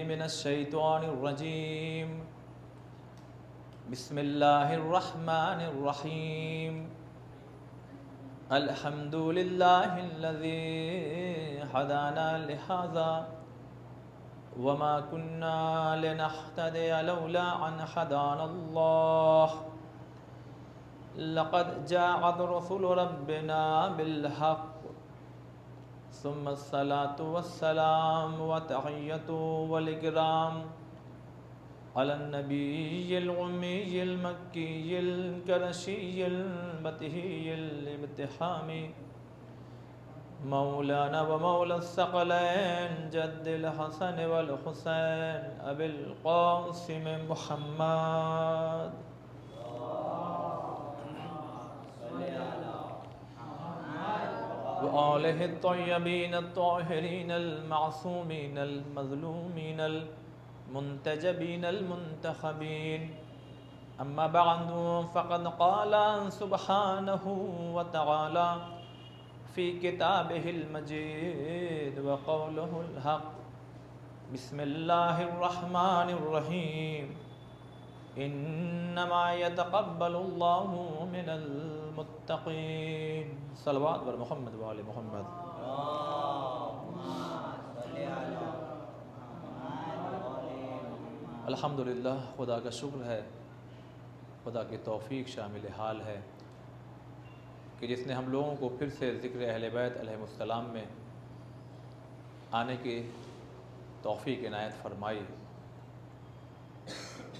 من الشیطان الرجیم بسم اللہ الرحمن الرحیم الحمد للہ الذی هدانا لهذا وما كنا لنهتدي لولا أن هدانا الله لقد جاءت رسل ربنا بالحق ثم الصلاة والسلام وتحية والإكرام على النبي الأمي المكي القرشي البتهي الابتهام مولانا ومولى الثقلين جد الحسن والحسين أبي القاسم محمد وآله الطيبين الطاهرين المعصومين المظلومين المنتجبين المنتخبين أما بعد فقد قال سبحانه وتعالى في كتابه المجيد وقوله الحق بسم الله الرحمن الرحيم إنما يتقبل الله من المتقين صلوات بر محمد وآل محمد الحمدللہ خدا کا شکر ہے، خدا کی توفیق شامل حال ہے کہ جس نے ہم لوگوں کو پھر سے ذکر اہل بیت علیہ السلام میں آنے کی توفیق عنایت فرمائی۔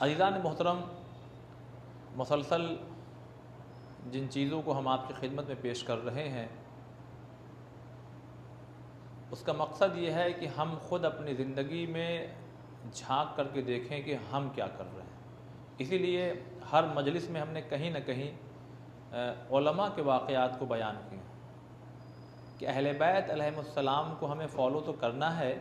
عزیزان محترم، مسلسل جن چیزوں کو ہم آپ کی خدمت میں پیش کر رہے ہیں اس کا مقصد یہ ہے کہ ہم خود اپنی زندگی میں جھانک کر کے دیکھیں کہ ہم کیا کر رہے ہیں۔ اسی لیے ہر مجلس میں ہم نے کہیں نہ کہیں علماء کے واقعات کو بیان کیا کہ اہل بیت علیہ السلام کو ہمیں فالو تو کرنا ہے،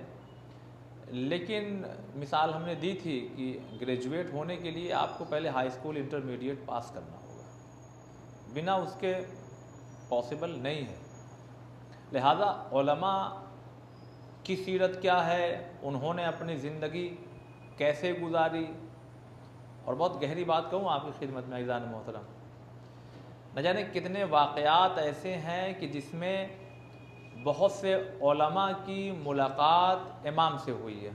لیکن مثال ہم نے دی تھی کہ گریجویٹ ہونے کے لیے آپ کو پہلے ہائی اسکول انٹرمیڈیٹ پاس کرنا ہوگا، بنا اس کے پاسبل نہیں ہے۔ لہذا علماء کی سیرت کیا ہے، انہوں نے اپنی زندگی کیسے گزاری، اور بہت گہری بات کہوں آپ کی خدمت میں عزیزان محترم، نہ جانے کتنے واقعات ایسے ہیں کہ جس میں بہت سے علماء کی ملاقات امام سے ہوئی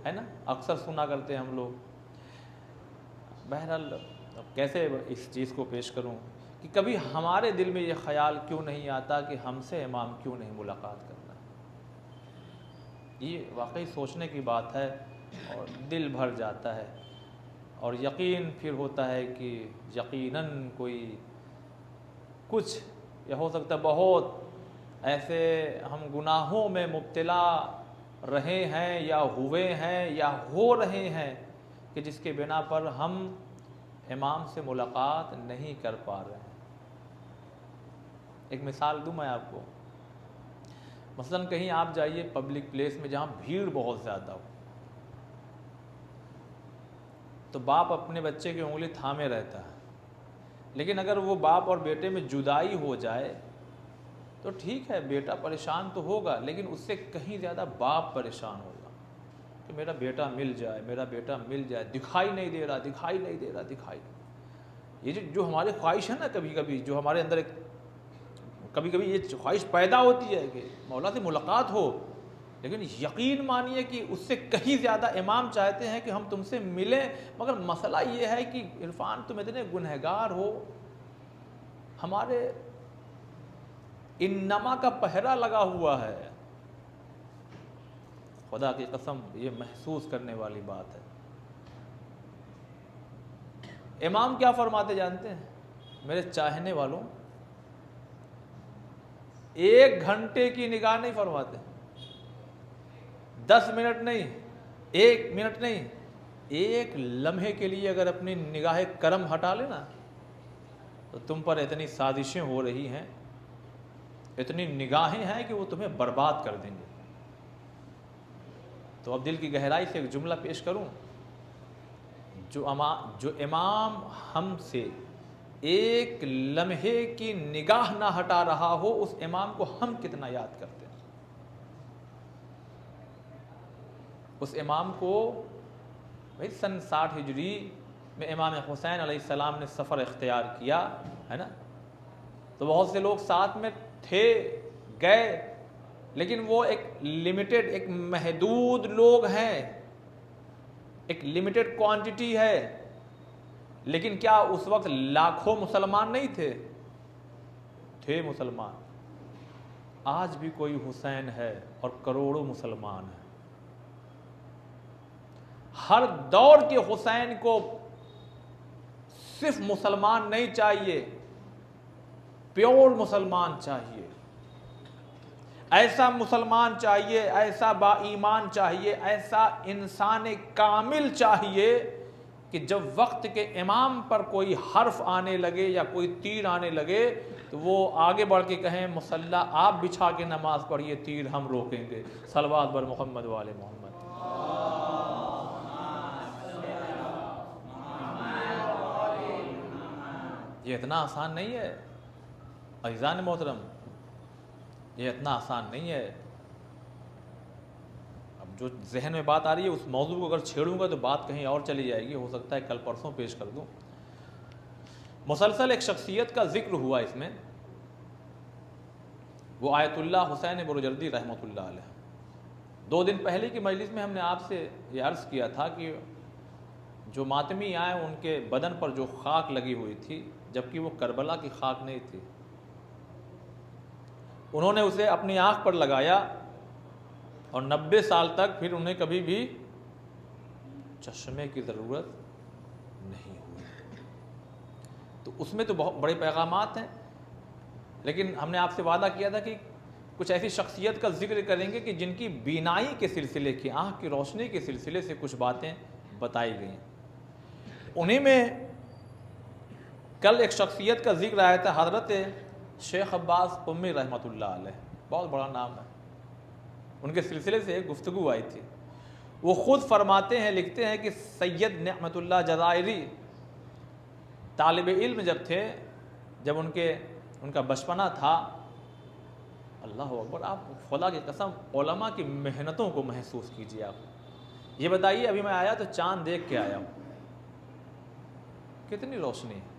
ہے نا، اکثر سنا کرتے ہیں ہم لوگ۔ بہرحال کیسے اس چیز کو پیش کروں کہ کبھی ہمارے دل میں یہ خیال کیوں نہیں آتا کہ ہم سے امام کیوں نہیں ملاقات کرنا۔ یہ واقعی سوچنے کی بات ہے اور دل بھر جاتا ہے، اور یقین پھر ہوتا ہے کہ یقیناً کوئی کچھ یا ہو سکتا ہے بہت ایسے ہم گناہوں میں مبتلا رہے ہیں یا ہوئے ہیں یا ہو رہے ہیں کہ جس کے بنا پر ہم امام سے ملاقات نہیں کر پا رہے ہیں۔ ایک مثال دوں میں آپ کو، مثلا کہیں آپ جائیے پبلک پلیس میں جہاں بھیڑ بہت زیادہ ہو، تو باپ اپنے بچے کی انگلی تھامے رہتا ہے، لیکن اگر وہ باپ اور بیٹے میں جدائی ہو جائے تو ٹھیک ہے، بیٹا پریشان تو ہوگا، لیکن اس سے کہیں زیادہ باپ پریشان ہوگا کہ میرا بیٹا مل جائے، میرا بیٹا مل جائے، دکھائی نہیں دے رہا، دکھائی نہیں دے رہا، دکھائی۔ یہ جو ہماری خواہش ہے نا، کبھی کبھی جو ہمارے اندر ایک کبھی کبھی یہ خواہش پیدا ہوتی ہے کہ مولا سے ملاقات ہو، لیکن یقین مانیے کہ اس سے کہیں زیادہ امام چاہتے ہیں کہ ہم تم سے ملیں، مگر مسئلہ یہ ہے کہ عرفان تم اتنے گنہگار ہو، ہمارے انما کا پہرا لگا ہوا ہے۔ خدا کی قسم یہ محسوس کرنے والی بات ہے۔ امام کیا فرماتے جانتے ہیں میرے چاہنے والوں؟ 1 گھنٹے کی نگاہ نہیں فرماتے، 10 منٹ نہیں، 1 منٹ نہیں، 1 لمحے کے لیے اگر اپنی نگاہ کرم ہٹا لینا تو تم پر اتنی سازشیں ہو رہی ہیں، اتنی نگاہیں ہیں کہ وہ تمہیں برباد کر دیں گے۔ تو اب دل کی گہرائی سے ایک جملہ پیش کروں، جو امام ہم سے ایک لمحے کی نگاہ نہ ہٹا رہا ہو، اس امام کو ہم کتنا یاد کرتے ہیں۔ اس امام کو بھائی سن 60 ہجری میں امام حسین علیہ السلام نے سفر اختیار کیا ہے نا، تو بہت سے لوگ ساتھ میں تھے، گئے، لیکن وہ ایک لمیٹڈ، ایک محدود لوگ ہیں، ایک لمیٹڈ کوانٹٹی ہے. لیکن کیا اس وقت لاکھوں مسلمان نہیں تھے؟ تھے مسلمان. آج بھی کوئی حسین ہے اور کروڑوں مسلمان ہیں. ہر دور کے حسین کو صرف مسلمان نہیں چاہیے، پیور مسلمان چاہیے، ایسا مسلمان چاہیے، ایسا با ایمان چاہیے، ایسا انسان کامل چاہیے کہ جب وقت کے امام پر کوئی حرف آنے لگے یا کوئی تیر آنے لگے تو وہ آگے بڑھ کے کہیں مصلی آپ بچھا کے نماز پڑھیے، تیر ہم روکیں گے. صلوات بر محمد وآل محمد. یہ اتنا آسان نہیں ہے عزیزان محترم، یہ اتنا آسان نہیں ہے. اب جو ذہن میں بات آ رہی ہے اس موضوع کو اگر چھیڑوں گا تو بات کہیں اور چلی جائے گی، ہو سکتا ہے کل پرسوں پیش کر دوں. مسلسل ایک شخصیت کا ذکر ہوا اس میں، وہ آیت اللہ حسین بروجردی رحمۃ اللہ علیہ. 2 دن پہلے کی مجلس میں ہم نے آپ سے یہ عرض کیا تھا کہ جو ماتمی آئے ان کے بدن پر جو خاک لگی ہوئی تھی، جبکہ وہ کربلا کی خاک نہیں تھی، انہوں نے اسے اپنی آنکھ پر لگایا اور 90 سال تک پھر انہیں کبھی بھی چشمے کی ضرورت نہیں ہوئی. تو اس میں تو بہت بڑے پیغامات ہیں، لیکن ہم نے آپ سے وعدہ کیا تھا کہ کچھ ایسی شخصیت کا ذکر کریں گے کہ جن کی بینائی کے سلسلے کی، آنکھ کی روشنی کے سلسلے سے کچھ باتیں بتائی گئی ہیں. انہی میں کل ایک شخصیت کا ذکر آیا تھا، حضرت شیخ عباس قمی رحمۃ اللہ علیہ. بہت بڑا نام ہے، ان کے سلسلے سے ایک گفتگو آئی تھی. وہ خود فرماتے ہیں، لکھتے ہیں کہ سید نعمت اللہ جزائری طالب علم جب تھے، جب ان کا بچپنا تھا، اللہ اکبر، آپ خدا کی قسم علماء کی محنتوں کو محسوس کیجیے. آپ یہ بتائیے، ابھی میں آیا تو چاند دیکھ کے آیا ہوں، کتنی روشنی ہے.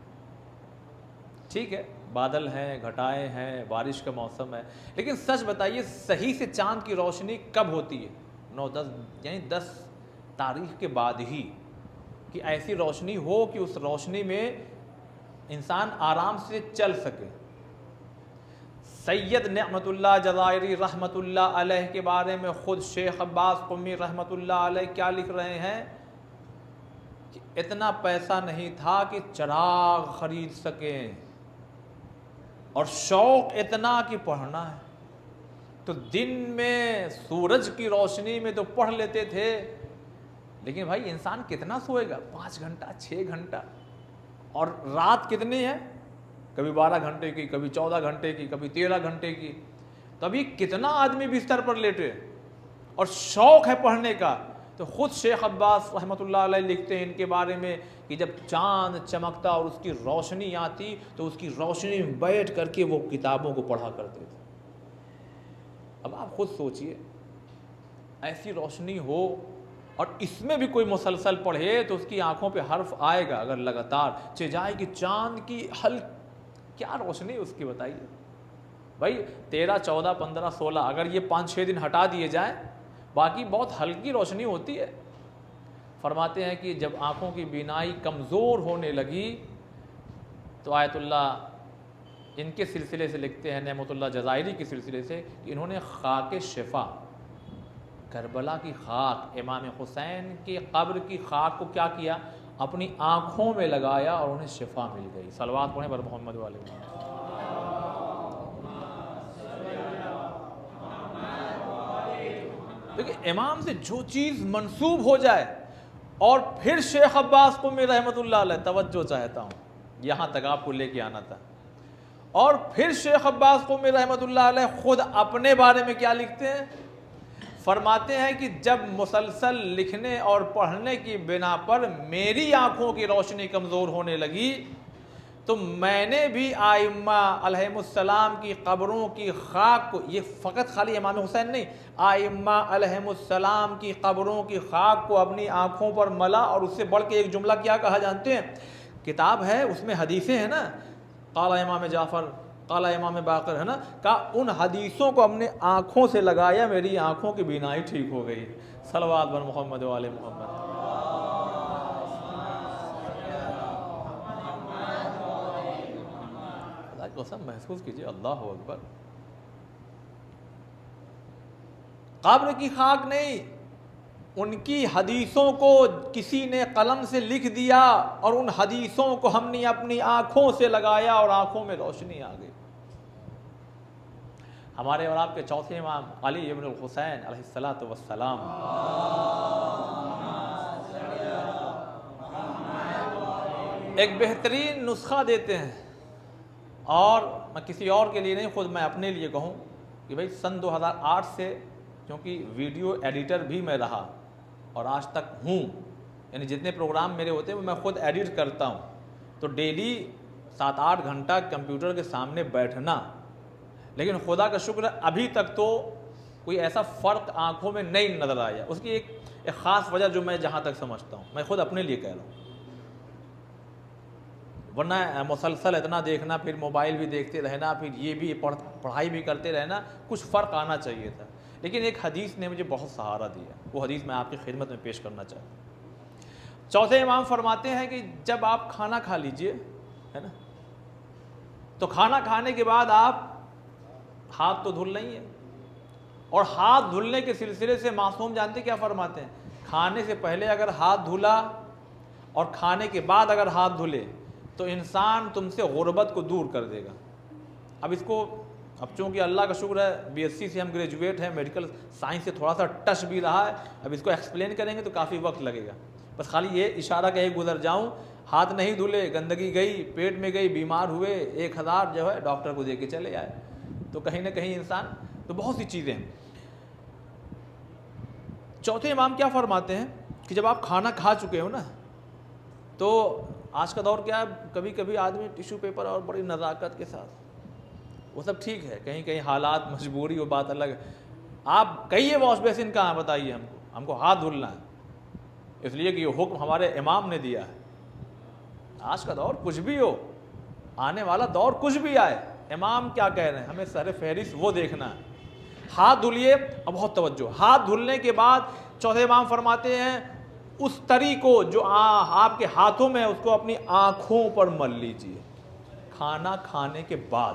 ٹھیک ہے بادل ہیں، گھٹائیں ہیں، بارش کا موسم ہے، لیکن سچ بتائیے صحیح سے چاند کی روشنی کب ہوتی ہے؟ 9-10 یعنی 10 تاریخ کے بعد ہی، کہ ایسی روشنی ہو کہ اس روشنی میں انسان آرام سے چل سکے. سید نعمت اللہ جزائری رحمت اللہ علیہ کے بارے میں خود شیخ عباس قمی رحمت اللہ علیہ کیا لکھ رہے ہیں کہ اتنا پیسہ نہیں تھا کہ چراغ خرید سکیں، اور شوق اتنا کہ پڑھنا ہے تو دن میں سورج کی روشنی میں تو پڑھ لیتے تھے. لیکن بھائی انسان کتنا سوئے گا؟ 5 گھنٹہ 6 گھنٹہ. اور رات کتنی ہے؟ کبھی 12 گھنٹے کی، کبھی 14 گھنٹے کی، کبھی 13 گھنٹے کی. تو ابھی کتنا آدمی بستر پر لیٹے اور شوق ہے پڑھنے کا. تو خود شیخ عباس رحمۃ اللہ علیہ لکھتے ہیں ان کے بارے میں کہ جب چاند چمکتا اور اس کی روشنی آتی تو اس کی روشنی میں بیٹھ کر کے وہ کتابوں کو پڑھا کرتے تھے. اب آپ خود سوچئے، ایسی روشنی ہو اور اس میں بھی کوئی مسلسل پڑھے تو اس کی آنکھوں پہ حرف آئے گا اگر لگاتار چجائے کہ چاند کی کیا روشنی اس کی بتائیے. بھائی 13 14 15 16 اگر یہ 5-6 دن ہٹا دیے جائیں، باقی بہت ہلکی روشنی ہوتی ہے. فرماتے ہیں کہ جب آنکھوں کی بینائی کمزور ہونے لگی تو آیت اللہ ان کے سلسلے سے لکھتے ہیں، نعمت اللہ جزائری کے سلسلے سے، کہ انہوں نے خاک شفا، کربلا کی خاک، امام حسین کی قبر کی خاک کو کیا کیا؟ اپنی آنکھوں میں لگایا اور انہیں شفا مل گئی. صلوات پڑھیں بر محمد والے. دیکھیں امام سے جو چیز منسوب ہو جائے، اور پھر شیخ عباس قمی رحمۃ اللہ علیہ، توجہ چاہتا ہوں یہاں تک آپ کو لے کے آنا تھا، اور پھر شیخ عباس قمی رحمۃ اللہ علیہ خود اپنے بارے میں کیا لکھتے ہیں؟ فرماتے ہیں کہ جب مسلسل لکھنے اور پڑھنے کی بنا پر میری آنکھوں کی روشنی کمزور ہونے لگی تو میں نے بھی آئمہ علیہم السلام کی قبروں کی خاک کو، یہ فقط خالی امام حسین نہیں، آئمہ علیہم السلام کی قبروں کی خاک کو اپنی آنکھوں پر ملا، اور اس سے بڑھ کے ایک جملہ کیا کہا جانتے ہیں؟ کتاب ہے اس میں حدیثیں ہیں نا، قال امام جعفر قال امام باقر ہے نا، کہا ان حدیثوں کو ہم نے آنکھوں سے لگایا، میری آنکھوں کی بینائی ٹھیک ہو گئی۔ صلوات بر محمد و آل محمد۔ اللہ کی قسم محسوس کیجئے، اللہ اکبر۔ قبر کی خاک نہیں، ان کی حدیثوں کو کسی نے قلم سے لکھ دیا، اور ان حدیثوں کو ہم نے اپنی آنکھوں سے لگایا اور آنکھوں میں روشنی آ گئی۔ ہمارے اور آپ کے چوتھے امام علی ابن الحسین علیہ السلام، ایک بہترین نسخہ دیتے ہیں، اور میں کسی اور کے لیے نہیں، خود میں اپنے لیے کہوں کہ بھئی سن 2008 سے، کیونکہ ویڈیو ایڈیٹر بھی میں رہا اور آج تک ہوں، یعنی جتنے پروگرام میرے ہوتے ہیں وہ میں خود ایڈٹ کرتا ہوں، تو ڈیلی 7-8 گھنٹہ کمپیوٹر کے سامنے بیٹھنا، لیکن خدا کا شکر ہے ابھی تک تو کوئی ایسا فرق آنکھوں میں نہیں نظر آیا۔ اس کی ایک خاص وجہ جو میں جہاں تک سمجھتا ہوں، میں خود اپنے لیے کہہ رہا ہوں، ورنہ مسلسل اتنا دیکھنا، پھر موبائل بھی دیکھتے رہنا، پھر یہ بھی پڑھائی بھی کرتے رہنا، کچھ فرق آنا چاہیے تھا۔ لیکن ایک حدیث نے مجھے بہت سہارا دیا، وہ حدیث میں آپ کی خدمت میں پیش کرنا چاہتا ہوں۔ چوتھے امام فرماتے ہیں کہ جب آپ کھانا کھا لیجئے، ہے نا، تو کھانا کھانے کے بعد آپ ہاتھ تو دھل نہیں ہے، اور ہاتھ دھلنے کے سلسلے سے معصوم جانتے کیا فرماتے ہیں؟ کھانے سے پہلے اگر ہاتھ دھلا اور کھانے کے بعد اگر ہاتھ دھلے تو انسان تم سے غربت کو دور کر دے گا۔ اب اس کو، اب چونکہ اللہ کا شکر ہے BSc سے ہم گریجویٹ ہیں، میڈیکل سائنس سے تھوڑا سا ٹچ بھی رہا ہے، اب اس کو ایکسپلین کریں گے تو کافی وقت لگے گا، بس خالی یہ اشارہ کہے گزر جاؤں، ہاتھ نہیں دھلے، گندگی گئی پیٹ میں گئی، بیمار ہوئے، 1000 جو ہے ڈاکٹر کو دے کے چلے آئے، تو کہیں نہ کہیں انسان، تو بہت سی چیزیں ہیں۔ چوتھے امام کیا فرماتے ہیں کہ جب آپ کھانا کھا چکے ہو نا، تو آج کا دور کیا ہے، کبھی کبھی آدمی ٹیشو پیپر اور بڑی نزاکت کے ساتھ، وہ سب ٹھیک ہے، کہیں کہیں حالات مجبوری وہ بات الگ ہے، آپ کہیے واش بیسن کہاں ہے بتائیے ہم کو ہاتھ دھلنا ہے، اس لیے کہ یہ حکم ہمارے امام نے دیا ہے۔ آج کا دور کچھ بھی ہو، آنے والا دور کچھ بھی آئے، امام کیا کہہ رہے ہیں، ہمیں سر فہرست وہ دیکھنا ہے۔ ہاتھ دھلیے، اب بہت توجہ، ہاتھ دھلنے کے بعد چوتھے امام فرماتے ہیں اس تری کو جو آپ کے ہاتھوں میں، اس کو اپنی آنکھوں پر مل لیجئے کھانا کھانے کے بعد،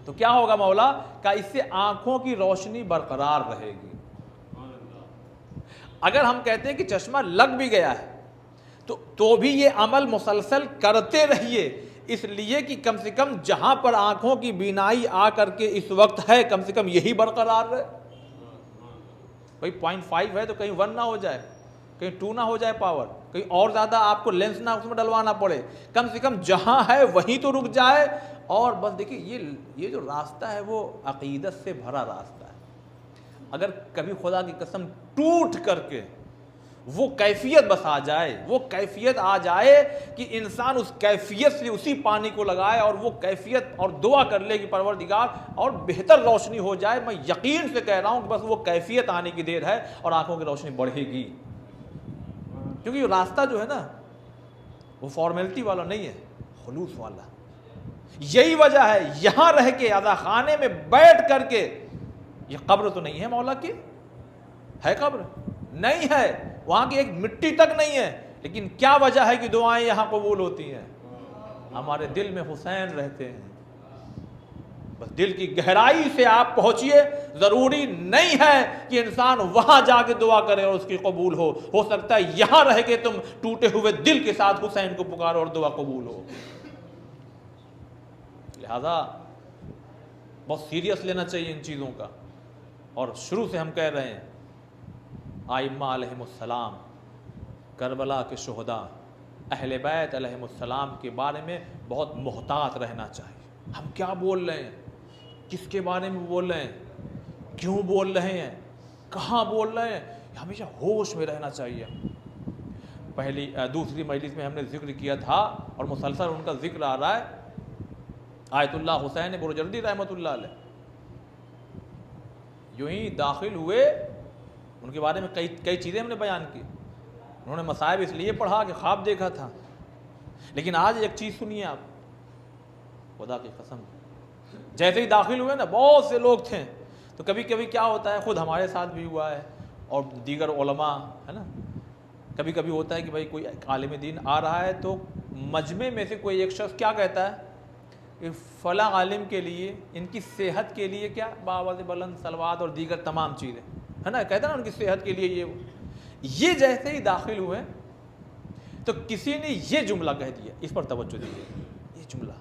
تو کیا ہوگا مولا؟ کہ اس سے آنکھوں کی روشنی برقرار رہے گی۔ اگر ہم کہتے ہیں کہ چشمہ لگ بھی گیا ہے تو بھی یہ عمل مسلسل کرتے رہیے، اس لیے کہ کم سے کم جہاں پر آنکھوں کی بینائی آ کر کے اس وقت ہے، کم سے کم یہی برقرار رہے۔ بھئی 0.5 ہے تو کہیں 1 نہ ہو جائے، کہیں 2 نہ ہو جائے پاور، کہیں اور زیادہ آپ کو لینس نہ اس میں ڈلوانا پڑے، کم سے کم جہاں ہے وہیں تو رک جائے۔ اور بس دیکھیے یہ جو راستہ ہے وہ عقیدت سے بھرا راستہ ہے۔ اگر کبھی خدا کی قسم ٹوٹ کر کے وہ کیفیت بس آ جائے، وہ کیفیت آ جائے کہ انسان اس کیفیت سے اسی پانی کو لگائے اور وہ کیفیت، اور دعا کر لے کہ پروردگار اور بہتر روشنی ہو جائے، میں یقین سے کہہ رہا ہوں کہ بس وہ کیفیت آنے کی دیر ہے اور آنکھوں کی روشنی بڑھے گی، کیونکہ یہ راستہ جو ہے نا وہ فارمیلٹی والا نہیں ہے، خلوص والا۔ یہی وجہ ہے یہاں رہ کے عزا خانے میں بیٹھ کر کے، یہ قبر تو نہیں ہے مولا کی، ہے قبر نہیں ہے، وہاں کی ایک مٹی تک نہیں ہے، لیکن کیا وجہ ہے کہ دعائیں یہاں قبول ہوتی ہیں؟ ہمارے دل میں حسین رہتے ہیں۔ بس دل کی گہرائی سے آپ پہنچیے، ضروری نہیں ہے کہ انسان وہاں جا کے دعا کرے اور اس کی قبول ہو سکتا ہے یہاں رہ کے تم ٹوٹے ہوئے دل کے ساتھ حسین کو پکارو اور دعا قبول ہو۔ لہذا بہت سیریس لینا چاہیے ان چیزوں کا، اور شروع سے ہم کہہ رہے ہیں آئمہ علیہم السلام، کربلا کے شہداء، اہل بیت علیہم السلام کے بارے میں بہت محتاط رہنا چاہیے۔ ہم کیا بول رہے ہیں، کس کے بارے میں بول رہے ہیں، کیوں بول رہے ہیں، کہاں بول رہے ہیں، ہمیشہ ہوش میں رہنا چاہیے۔ دوسری مجلس میں ہم نے ذکر کیا تھا اور مسلسل ان کا ذکر آ رہا ہے، آیت اللہ حسین بروجردی رحمۃ اللہ علیہ یوں ہی داخل ہوئے، ان کے بارے میں کئی چیزیں ہم نے بیان کی. انہوں نے مصائب اس لیے پڑھا کہ خواب دیکھا تھا. لیکن آج ایک چیز سنیے آپ، خدا کی قسم، جیسے ہی داخل ہوئے نا بہت سے لوگ تھے. تو کبھی کبھی کیا ہوتا ہے، خود ہمارے ساتھ بھی ہوا ہے اور دیگر علماء ہے نا، کبھی کبھی ہوتا ہے کہ بھائی کوئی عالم دین آ رہا ہے تو مجمع میں سے کوئی ایک شخص کیا کہتا ہے کہ فلاں عالم کے لیے، ان کی صحت کے لیے کیا بآواز بلند صلوات اور دیگر تمام چیزیں ہے نا، کہتا ہے نا ان کی صحت کے لیے یہ جیسے ہی داخل ہوئے تو کسی نے یہ جملہ کہہ دیا، اس پر توجہ دیجیے، یہ جملہ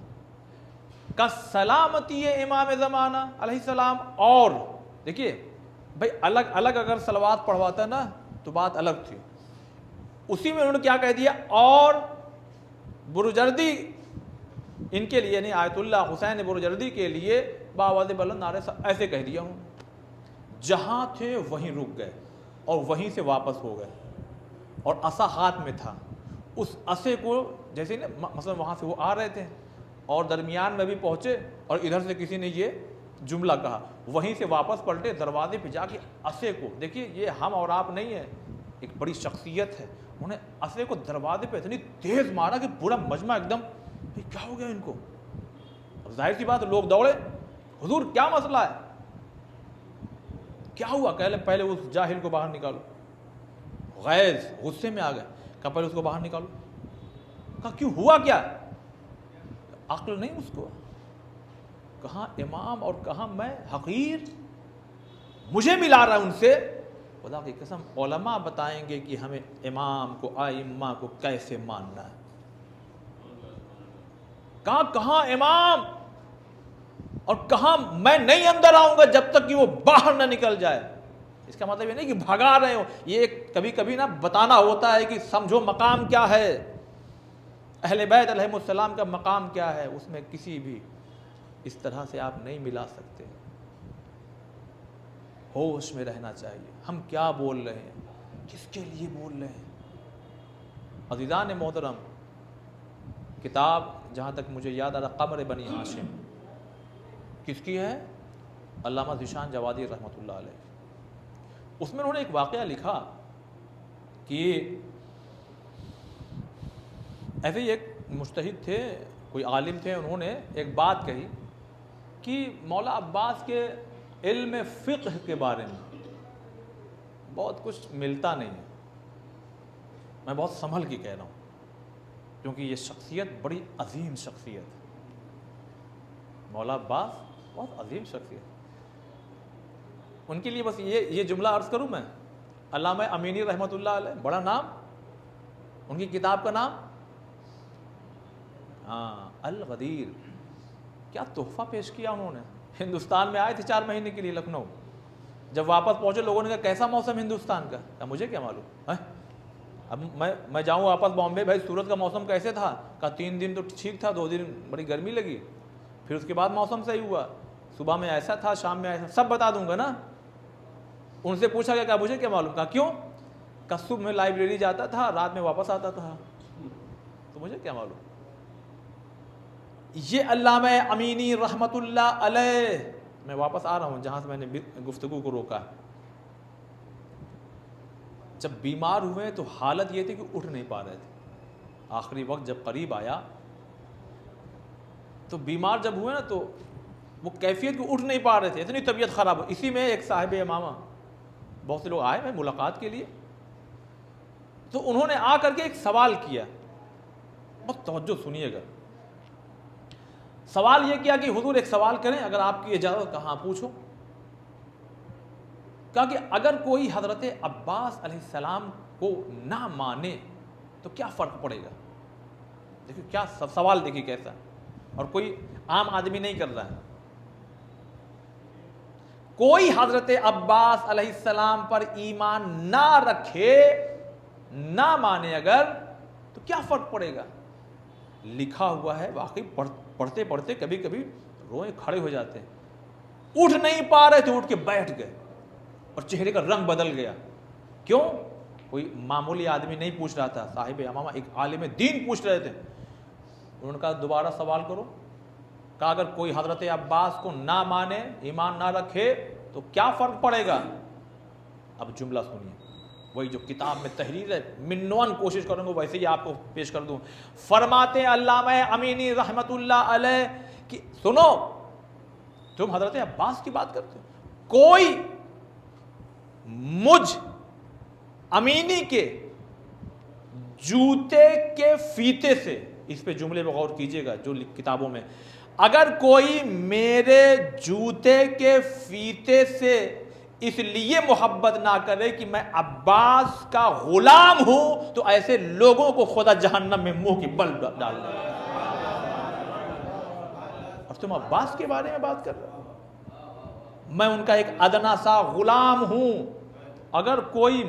کا سلامتی امام زمانہ علیہ السلام. اور دیکھیے بھائی الگ الگ اگر صلوات پڑھواتا نا تو بات الگ تھی، اسی میں انہوں نے کیا کہہ دیا، اور بروجردی ان کے لیے نہیں، آیت اللہ حسین بروجردی کے لیے بآواز بلند نعرے ایسے کہہ دیا ہوں. جہاں تھے وہیں رک گئے اور وہیں سے واپس ہو گئے، اور عصا ہاتھ میں تھا. اس عصے کو جیسے نا مثلا وہاں سے وہ آ رہے تھے اور درمیان میں بھی پہنچے اور ادھر سے کسی نے یہ جملہ کہا، وہیں سے واپس پلٹے، دروازے پہ جا کے عصے کو، دیکھیے یہ ہم اور آپ نہیں ہیں، ایک بڑی شخصیت ہے، انہوں نے عصے کو دروازے پہ اتنی تیز مارا کہ پورا مجمع ایک دم کیا ہو گیا ان کو. اب ظاہر سی بات لوگ دوڑے، حضور کیا مسئلہ ہے، کیا ہوا؟ کہ پہلے اس جاہل کو باہر نکالو. غیظ غصے میں آ گئے، کہا پہلے اس کو باہر نکالو. کہا کیوں، ہوا کیا؟ عقل نہیں اس کو، کہاں امام اور کہاں میں حقیر، مجھے ملا رہا ان سے. خدا کی قسم علماء بتائیں گے کہ ہمیں امام کو، ائمہ کو کیسے ماننا ہے. کہاں امام اور کہاں میں نہیں اندر آؤں گا جب تک کہ وہ باہر نہ نکل جائے. اس کا مطلب یہ نہیں کہ بھگا رہے ہو، یہ کبھی کبھی نا بتانا ہوتا ہے کہ سمجھو مقام کیا ہے، اہل بیت علیہم السلام کا مقام کیا ہے، اس میں کسی بھی اس طرح سے آپ نہیں ملا سکتے. ہوش میں رہنا چاہیے، ہم کیا بول رہے ہیں، کس کے لیے بول رہے ہیں. عزیزان محترم، کتاب جہاں تک مجھے یاد آ رہا قمر بنی ہاشم کس کی ہے؟ علامہ ذیشان جوادی رحمۃ اللہ علیہ. اس میں انہوں نے ایک واقعہ لکھا کہ ایسے ہی ایک مجتہد تھے، کوئی عالم تھے، انہوں نے ایک بات کہی کہ مولا عباس کے علم فقہ کے بارے میں بہت کچھ ملتا نہیں ہے. میں بہت سنبھل کے کہہ رہا ہوں کیونکہ یہ شخصیت بڑی عظیم شخصیت ہے. مولا عباس بہت عظیم شخصیت. ان کے لیے بس یہ جملہ عرض کروں میں، علامہ امینی رحمۃ اللہ علیہ، بڑا نام، ان کی کتاب کا نام الغدیر. کیا تحفہ پیش کیا انہوں نے. ہندوستان میں آئے تھے 4 مہینے کے لیے لکھنؤ، جب واپس پہنچے لوگوں نے کہا کیسا موسم ہندوستان کا؟ کہا مجھے کیا معلوم ہے، اب میں جاؤں واپس بامبے، بھائی سورت کا موسم کیسے تھا؟ کہا 3 دن تو ٹھیک تھا، 2 دن بڑی گرمی لگی، پھر اس کے بعد موسم صحیح ہوا، صبح میں ایسا تھا، شام میں ایسا، سب بتا دوں گا نا. ان سے پوچھا گیا، کہا مجھے کیا معلوم؟ کہا کیوں؟ کہا صبح میں لائبریری جاتا تھا، رات میں واپس آتا تھا، تو مجھے کیا معلوم. یہ علامہ امینی رحمۃ اللہ علیہ. میں واپس آ رہا ہوں جہاں سے میں نے گفتگو کو روکا. جب بیمار ہوئے تو حالت یہ تھی کہ اٹھ نہیں پا رہے تھے. آخری وقت جب قریب آیا تو بیمار جب ہوئے نا تو وہ کیفیت کہ اٹھ نہیں پا رہے تھے، اتنی طبیعت خراب ہو. اسی میں ایک صاحب امامہ، بہت سے لوگ آئے ہیں ملاقات کے لیے، تو انہوں نے آ کر کے ایک سوال کیا، بہت توجہ سنیے گا. سوال یہ کیا کہ حضور ایک سوال کریں اگر آپ کی اجازت؟ کہاں پوچھو. کہا کہ اگر کوئی حضرت عباس علیہ السلام کو نہ مانے تو کیا فرق پڑے گا؟ دیکھیں کیا سوال، دیکھیے کیسا، اور کوئی عام آدمی نہیں کر رہا ہے. کوئی حضرت عباس علیہ السلام پر ایمان نہ رکھے، نہ مانے اگر، تو کیا فرق پڑے گا؟ لکھا ہوا ہے، واقعی پڑھتے پڑھتے کبھی کبھی روئے کھڑے ہو جاتے ہیں. اٹھ نہیں پا رہے تھے، اٹھ کے بیٹھ گئے اور چہرے کا رنگ بدل گیا. کیوں؟ کوئی معمولی آدمی نہیں پوچھ رہا تھا، صاحب امامہ ایک عالم دین پوچھ رہے تھے. انہوں نے کہا دوبارہ سوال کرو. کہا اگر کوئی حضرت عباس کو نہ مانے، ایمان نہ رکھے تو کیا فرق پڑے گا؟ اب جملہ سنیے، وہی جو کتاب میں تحریر ہے، منوان کوشش کروں گا ویسے ہی آپ کو پیش کر دوں. فرماتے ہیں علامہ امینی رحمت اللہ علیہ کہ سنو، تم حضرت عباس کی بات کرتے ہو، کوئی مجھ امینی کے جوتے کے فیتے سے، اس پہ جملے پہ غور کیجئے گا جو کتابوں میں، اگر کوئی میرے جوتے کے فیتے سے اس لیے محبت نہ کرے کہ میں عباس کا غلام ہوں تو ایسے لوگوں کو خدا جہنم میں منہ کی بل ڈال دے. اور تم عباس کے بارے میں بات کر رہے ہو، میں ان کا ایک ادنا سا غلام ہوں. اگر کوئی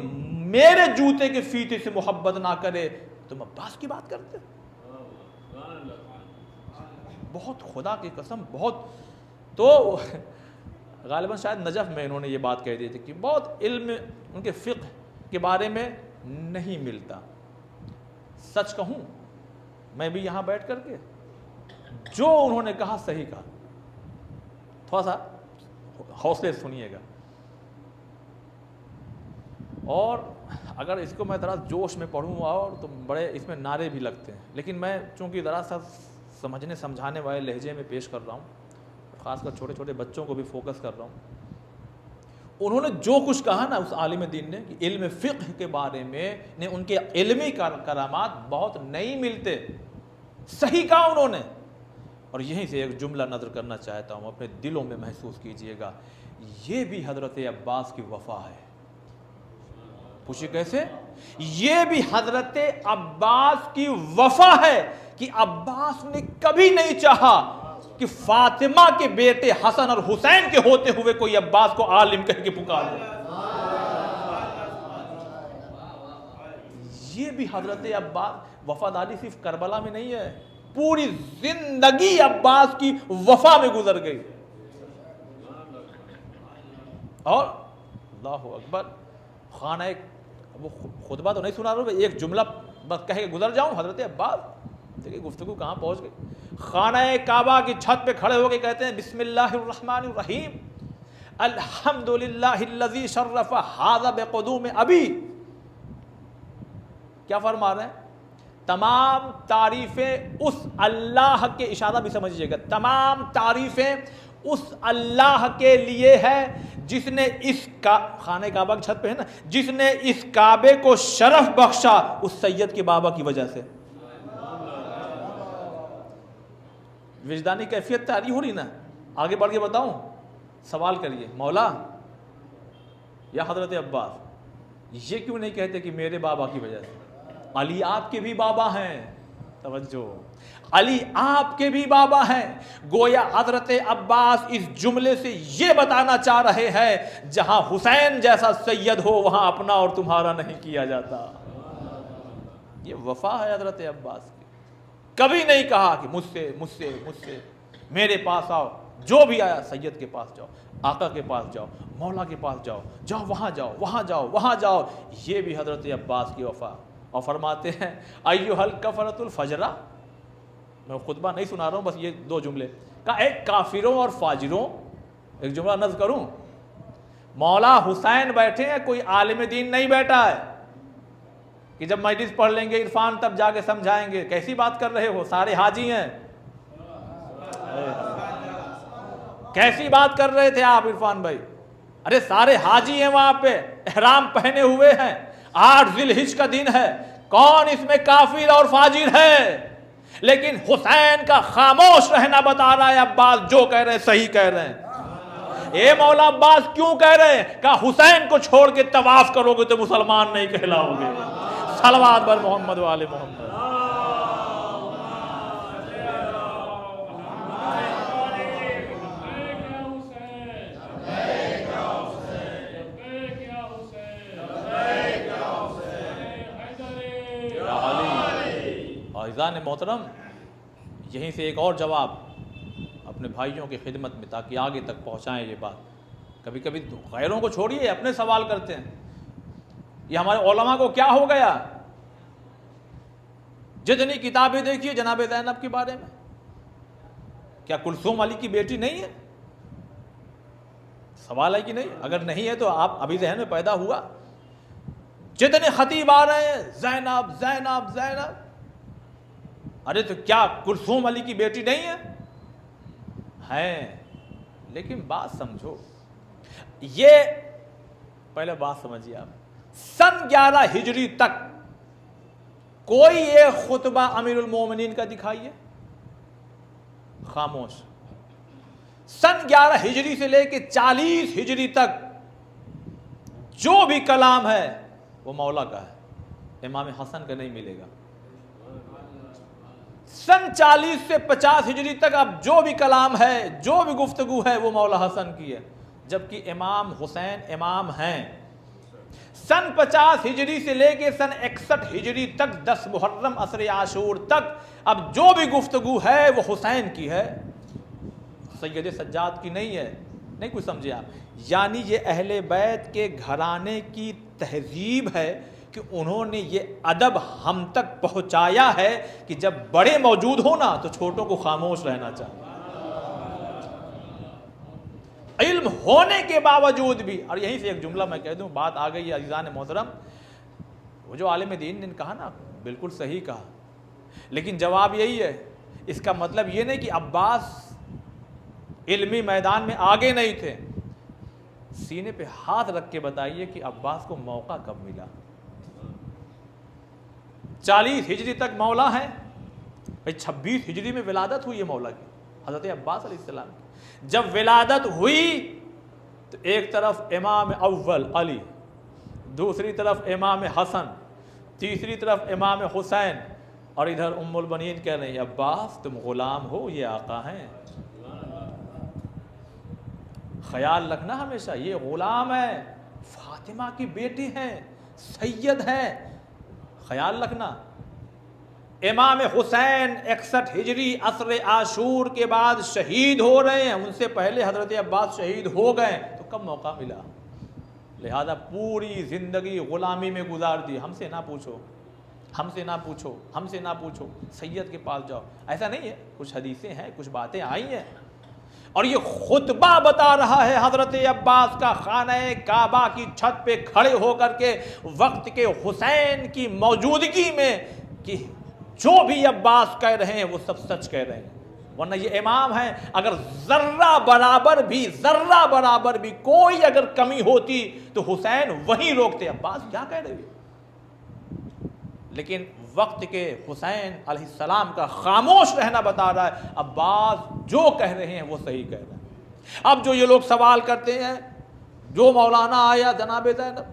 میرے جوتے کے فیتے سے محبت نہ کرے تم عباس کی بات کرتے. بہت خدا کی قسم بہت. تو غالباً شاید نجف میں انہوں نے یہ بات کہہ دی تھی کہ بہت علم ان کے فقہ کے بارے میں نہیں ملتا. سچ کہوں میں بھی یہاں بیٹھ کر کے جو انہوں نے کہا صحیح کہا. تھوڑا سا حوصلے سنیے گا. اور اگر اس کو میں ذرا جوش میں پڑھوں اور تو بڑے اس میں نعرے بھی لگتے ہیں، لیکن میں چونکہ ذرا سا سمجھنے سمجھانے والے لہجے میں پیش کر رہا ہوں، خاص کر چھوٹے چھوٹے بچوں کو بھی فوکس کر رہا ہوں. انہوں نے جو کچھ کہا نا اس عالم دین نے کہ علم فقہ کے بارے میں نے ان کے علمی کرامات بہت نہیں ملتے، صحیح کہا انہوں نے. اور یہیں سے ایک جملہ نظر کرنا چاہتا ہوں، اپنے دلوں میں محسوس کیجئے گا. یہ بھی حضرت عباس کی وفا ہے. پوچھئے کیسے؟ یہ بھی حضرت عباس کی وفا ہے کہ عباس نے کبھی نہیں چاہا کہ فاطمہ کے بیٹے حسن اور حسین کے ہوتے ہوئے کوئی عباس کو عالم کہہ کے پکارے. یہ بھی حضرت عباس وفاداری صرف کربلا میں نہیں ہے، پوری زندگی عباس کی وفا میں گزر گئی. اور اللہ اکبر، خانہ وہ خطبہ تو نہیں سنا رہا ہوں، ایک جملہ بس کہہ کے گزر جاؤں. حضرت عباس دیکھیں گفتگو کہاں پہنچ گئی. خانہ کعبہ کی چھت پہ کھڑے ہو کے کہتے ہیں بسم اللہ الرحمن الرحیم الحمدللہ الذی شرف ھذا بقدوم ابی. کیا فرما رہے ہیں؟ تمام تعریفیں اس اللہ کے، اشارہ بھی سمجھیے گا، تمام تعریفیں اس اللہ کے لیے ہے جس نے اس خانہ کعبہ کی چھت پہ ہے نا، جس نے اس کعبے کو شرف بخشا اس سید کے بابا کی وجہ سے. وجدانی کیفیت تاری ہو رہی نا. آگے بڑھ کے بتاؤں، سوال کریے مولا یا حضرت عباس یہ کیوں نہیں کہتے کہ میرے بابا کی وجہ سے؟ علی آپ کے بھی بابا ہیں، توجہ، علی آپ کے بھی بابا ہیں. گویا حضرت عباس اس جملے سے یہ بتانا چاہ رہے ہیں جہاں حسین جیسا سید ہو وہاں اپنا اور تمہارا نہیں کیا جاتا. یہ وفا ہے حضرت عباس کی. کبھی نہیں کہا کہ مجھ سے میرے پاس آؤ، جو بھی آیا سید کے پاس جاؤ، آقا کے پاس جاؤ، مولا کے پاس جاؤ وہاں جاؤ. یہ بھی حضرت عباس کی وفا. اور فرماتے ہیں ایھا الکفرۃ الفجرہ، میں خطبہ نہیں سنا رہا ہوں، بس یہ دو جملے کا ایک کافروں اور فاجروں. ایک جملہ نظر کروں، مولا حسین بیٹھے ہیں، کوئی عالم دین نہیں بیٹھا ہے کہ جب مجلس پڑھ لیں گے عرفان تب جا کے سمجھائیں گے. کیسی بات کر رہے ہو، سارے حاجی ہیں. کیسی بات کر رہے تھے آپ عرفان بھائی؟ ارے سارے حاجی ہیں وہاں پہ، احرام پہنے ہوئے ہیں، 8 ذی الحجہ کا دن ہے، کون اس میں کافر اور فاجر ہے؟ لیکن حسین کا خاموش رہنا بتا رہا ہے عباس جو کہہ رہے ہیں صحیح کہہ رہے ہیں. اے مولا عباس کیوں کہہ رہے ہیں؟ کہا حسین کو چھوڑ کے طواف کرو گے تو مسلمان نہیں کہلاؤ گے. صلوات بر محمد و آل محمد. عزیزان محترم، یہیں سے ایک اور جواب اپنے بھائیوں کی خدمت میں تاکہ آگے تک پہنچائیں یہ بات. کبھی کبھی غیروں کو چھوڑیے، اپنے سوال کرتے ہیں. یہ ہمارے علماء کو کیا ہو گیا؟ جتنی کتابیں دیکھیے جناب زینب کے بارے میں، کیا کلثوم علی کی بیٹی نہیں ہے؟ سوال ہے کہ نہیں؟ اگر نہیں ہے تو آپ ابھی ذہن میں پیدا ہوا، جتنے خطیب آ رہے ہیں زینب زینب زینب، ارے تو کیا کلثوم علی کی بیٹی نہیں ہے؟ ہیں، لیکن بات سمجھو، یہ پہلے بات سمجھیے آپ، سن 11 ہجری تک کوئی ایک خطبہ امیر المومنین کا دکھائیے، خاموش۔ سن 11 ہجری سے لے کے 40 ہجری تک جو بھی کلام ہے وہ مولا کا ہے، امام حسن کا نہیں ملے گا۔ سن 40 سے 50 ہجری تک اب جو بھی کلام ہے، جو بھی گفتگو ہے وہ مولا حسن کی ہے، جبکہ امام حسین امام ہیں۔ سن 50 ہجری سے لے کے سن 61 ہجری تک 10 محرم عصر عاشور تک اب جو بھی گفتگو ہے وہ حسین کی ہے، سید سجاد کی نہیں ہے۔ نہیں کچھ سمجھے آپ؟ یعنی یہ اہل بیت کے گھرانے کی تہذیب ہے کہ انہوں نے یہ ادب ہم تک پہنچایا ہے کہ جب بڑے موجود ہو نا تو چھوٹوں کو خاموش رہنا چاہیے، علم ہونے کے باوجود بھی۔ اور یہیں سے ایک جملہ میں کہہ دوں، بات آ گئی ہے عزیزان محترم، وہ جو عالم دین نے کہا نا بالکل صحیح کہا، لیکن جواب یہی ہے، اس کا مطلب یہ نہیں کہ عباس علمی میدان میں آگے نہیں تھے۔ سینے پہ ہاتھ رکھ کے بتائیے کہ عباس کو موقع کب ملا؟ 40 ہجری تک مولا ہیں، 26 ہجری میں ولادت ہوئی ہے مولا کی، حضرت عباس علیہ السلام کی۔ جب ولادت ہوئی تو ایک طرف امام اول علی، دوسری طرف امام حسن، تیسری طرف امام حسین، اور ادھر ام البنین کہہ رہے ہیں عباس تم غلام ہو، یہ آقا ہیں۔ خیال رکھنا ہمیشہ، یہ غلام ہے، فاطمہ کی بیٹی ہیں، سید ہیں، خیال رکھنا۔ امام حسین 61 ہجری عصر عاشور کے بعد شہید ہو رہے ہیں، ان سے پہلے حضرت عباس شہید ہو گئے، تو کب موقع ملا؟ لہذا پوری زندگی غلامی میں گزار دی۔ ہم سے نہ پوچھو، ہم سے نہ پوچھو، ہم سے نہ پوچھو، سید کے پاس جاؤ، ایسا نہیں ہے۔ کچھ حدیثیں ہیں، کچھ باتیں آئی ہیں، اور یہ خطبہ بتا رہا ہے حضرت عباس کا خانہ کعبہ کی چھت پہ کھڑے ہو کر کے وقت کے حسین کی موجودگی میں کہ جو بھی عباس کہہ رہے ہیں وہ سب سچ کہہ رہے ہیں، ورنہ یہ امام ہیں۔ اگر ذرہ برابر بھی کوئی اگر کمی ہوتی تو حسین وہیں روکتے، عباس کیا کہہ رہے ہیں؟ لیکن وقت کے حسین علیہ السلام کا خاموش رہنا بتا رہا ہے عباس جو کہہ رہے ہیں وہ صحیح کہہ رہے ہیں۔ اب جو یہ لوگ سوال کرتے ہیں، جو مولانا آیا جناب زینب،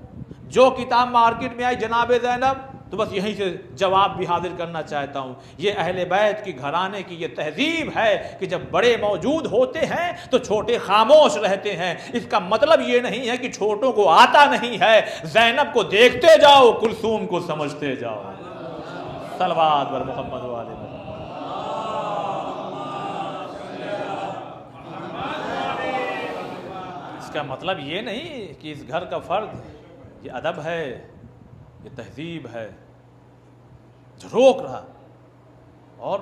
جو کتاب مارکیٹ میں آئی جناب زینب، تو بس یہیں سے جواب بھی حاضر کرنا چاہتا ہوں۔ یہ اہل بیت کی گھرانے کی یہ تہذیب ہے کہ جب بڑے موجود ہوتے ہیں تو چھوٹے خاموش رہتے ہیں۔ اس کا مطلب یہ نہیں ہے کہ چھوٹوں کو آتا نہیں ہے۔ زینب کو دیکھتے جاؤ، کلثوم کو سمجھتے جاؤ۔ صلوات بر محمد و آل محمد۔ اس کا مطلب یہ نہیں کہ اس گھر کا فرد، یہ ادب ہے، یہ تہذیب ہے جو روک رہا۔ اور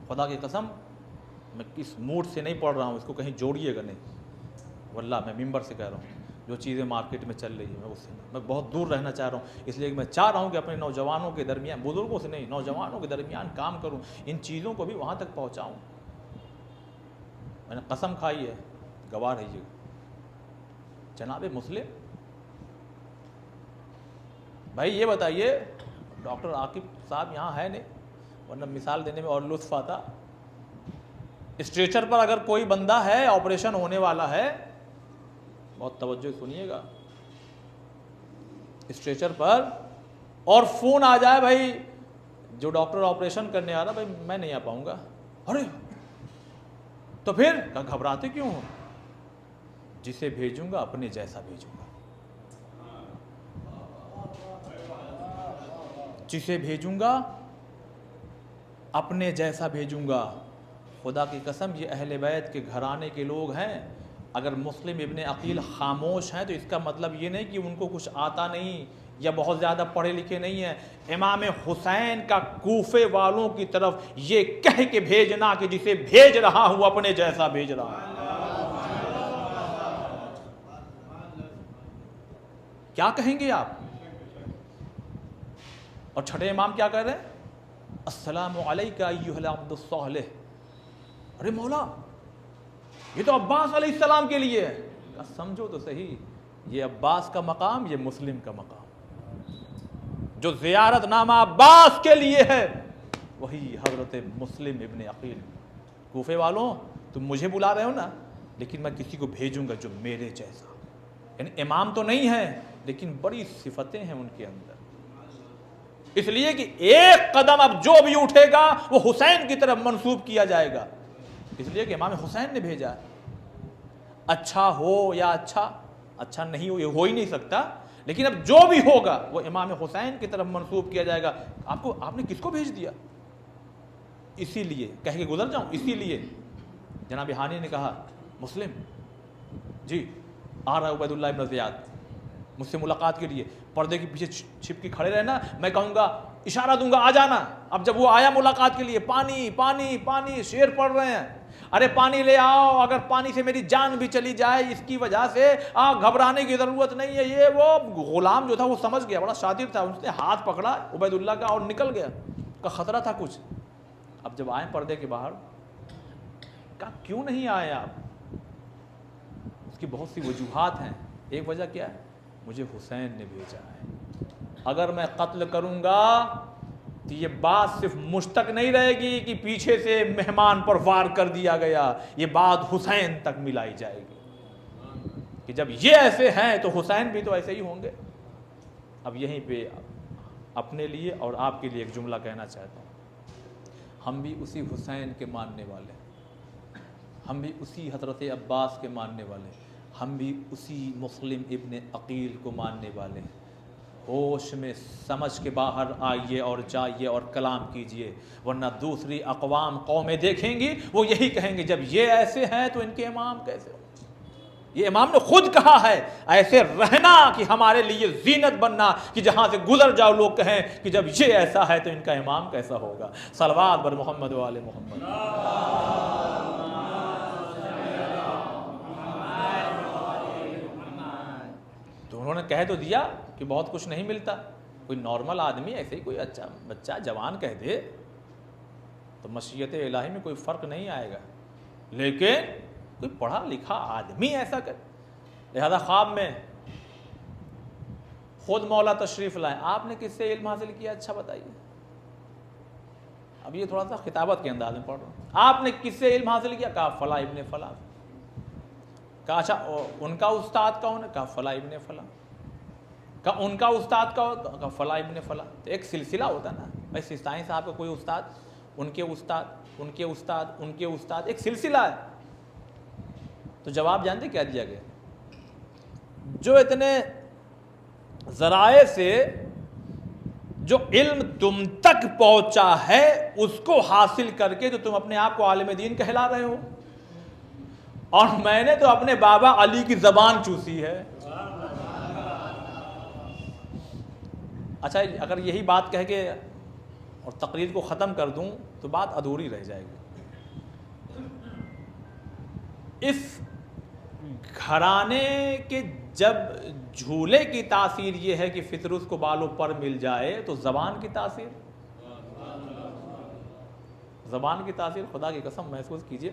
خدا کی قسم میں کس موڈ سے نہیں پڑھ رہا ہوں، اس کو کہیں جوڑیے گا نہیں، واللہ میں ممبر سے کہہ رہا ہوں، جو چیزیں مارکیٹ میں چل رہی ہیں میں اس سے میں بہت دور رہنا چاہ رہا ہوں۔ اس لیے کہ میں چاہ رہا ہوں کہ اپنے نوجوانوں کے درمیان، بزرگوں سے نہیں، نوجوانوں کے درمیان کام کروں، ان چیزوں کو بھی وہاں تک پہنچاؤں۔ میں نے قسم کھائی ہے، گواہ رہیے گا۔ جناب مسلم بھائی یہ بتائیے، ڈاکٹر عاقب صاحب یہاں ہے نہیں، ورنہ مثال دینے میں اور لطف آتا۔ اسٹریچر پر اگر کوئی بندہ ہے، آپریشن ہونے والا ہے، بہت توجہ سنیے گا، اسٹریچر پر، اور فون آ جائے بھائی جو ڈاکٹر آپریشن کرنے آ رہا، بھائی میں نہیں آ پاؤں گا، ارے تو پھر گھبراتے کیوں ہو؟ جسے بھیجوں گا اپنے جیسا بھیجوں گا، جسے بھیجوں گا اپنے جیسا بھیجوں گا۔ خدا کی قسم یہ اہل بیت کے گھرانے کے لوگ ہیں۔ اگر مسلم ابن عقیل خاموش ہیں تو اس کا مطلب یہ نہیں کہ ان کو کچھ آتا نہیں، یا بہت زیادہ پڑھے لکھے نہیں ہیں، امام حسین کا کوفے والوں کی طرف یہ کہہ کے بھیجنا کہ جسے بھیج رہا ہوں اپنے جیسا بھیج رہا ہوں۔ کیا کہیں گے آپ؟ اور چھٹے امام کیا کہہ رہے ہیں؟ السلام علیکہ ایھا العبد الصالح۔ ارے مولا یہ تو عباس علیہ السلام کے لیے ہے۔ سمجھو تو صحیح، یہ عباس کا مقام، یہ مسلم کا مقام۔ جو زیارت نامہ عباس کے لیے ہے وہی حضرت مسلم ابن عقیل۔ کوفے والوں تم مجھے بلا رہے ہو نا، لیکن میں کسی کو بھیجوں گا جو میرے جیسا، یعنی امام تو نہیں ہے لیکن بڑی صفتیں ہیں ان کے اندر، اس لیے کہ ایک قدم اب جو بھی اٹھے گا وہ حسین کی طرف منسوب کیا جائے گا، اس لیے کہ امام حسین نے بھیجا ہے۔ اچھا ہو یا اچھا نہیں ہو، یہ ہو ہی نہیں سکتا، لیکن اب جو بھی ہوگا وہ امام حسین کی طرف منسوب کیا جائے گا۔ آپ نے کس کو بھیج دیا؟ اسی لیے کہہ کے گزر جاؤں، اسی لیے جناب ہانی نے کہا مسلم جی آ رہا عبید اللہ ابن زیاد مجھ سے ملاقات کے لیے، پردے کے پیچھے چھپ کے کھڑے رہنا، میں کہوں گا اشارہ دوں گا آ جانا۔ اب جب وہ آیا ملاقات کے لیے، پانی پانی پانی شعر پڑھ رہے ہیں، ارے پانی لے آؤ، اگر پانی سے میری جان بھی چلی جائے اس کی وجہ سے گھبرانے کی ضرورت نہیں ہے۔ یہ وہ غلام جو تھا وہ سمجھ گیا، بڑا شاطر تھا، اس نے ہاتھ پکڑا عبید اللہ کا اور نکل گیا، کا خطرہ تھا کچھ۔ اب جب آئے پردے کے باہر، کہا کیوں نہیں آئے آپ؟ اس کی بہت سی وجوہات ہیں، ایک وجہ کیا ہے؟ مجھے حسین نے بھیجا ہے، اگر میں قتل کروں گا تو یہ بات صرف مجھ تک نہیں رہے گی کہ پیچھے سے مہمان پر وار کر دیا گیا، یہ بات حسین تک ملائی جائے گی کہ جب یہ ایسے ہیں تو حسین بھی تو ایسے ہی ہوں گے۔ اب یہیں پہ اپنے لیے اور آپ کے لیے ایک جملہ کہنا چاہتا ہوں، ہم بھی اسی حسین کے ماننے والے ہیں، ہم بھی اسی حضرت عباس کے ماننے والے ہیں، ہم بھی اسی مسلم ابن عقیل کو ماننے والے ہیں۔ ہوش میں سمجھ کے باہر آئیے اور جائیے اور کلام کیجئے، ورنہ دوسری اقوام قومیں دیکھیں گی وہ یہی کہیں گے جب یہ ایسے ہیں تو ان کے امام کیسے ہو۔ یہ امام نے خود کہا ہے ایسے رہنا کہ ہمارے لیے زینت بننا، کہ جہاں سے گزر جاؤ لوگ کہیں کہ جب یہ ایسا ہے تو ان کا امام کیسا ہوگا۔ صلوات بر محمد و آل محمد۔ تو انہوں نے کہہ تو دیا کہ بہت کچھ نہیں ملتا، کوئی نارمل آدمی ایسے ہی کوئی اچھا بچہ جوان کہہ دے تو مشیت الہی میں کوئی فرق نہیں آئے گا، لیکن کوئی پڑھا لکھا آدمی ایسا کرے۔ لہذا خواب میں خود مولا تشریف لائیں، آپ نے کس سے علم حاصل کیا؟ اچھا بتائیے۔ اب یہ تھوڑا سا خطابت کے انداز میں پڑھ رہا ہوں، آپ نے کس سے علم حاصل کیا؟ کہا فلاں ابن فلاں۔ کہا اچھا ان کا استاد کون ہے؟ کہا فلاں ابن فلاں۔ کہا ان کا استاد کا ہوتا؟ کہا فلاں ابن فلاں۔ تو ایک سلسلہ ہوتا نا بھائی، سستانی صاحب کا کوئی استاد، ان کے استاد، ان کے استاد، ان کے استاد، ایک سلسلہ ہے۔ تو جواب جانتے کیا دیا گیا؟ جو اتنے ذرائع سے جو علم تم تک پہنچا ہے اس کو حاصل کر کے تو تم اپنے آپ کو عالم دین کہلا رہے ہو، اور میں نے تو اپنے بابا علی کی زبان چوسی ہے۔ اچھا اگر یہی بات کہہ کے اور تقریر کو ختم کر دوں تو بات ادھوری رہ جائے گی۔ اس گھرانے کے جب جھولے کی تاثیر یہ ہے کہ فطرت کو بالوں پر مل جائے، تو زبان کی تاثیر، زبان کی تاثیر خدا کی قسم محسوس کیجئے۔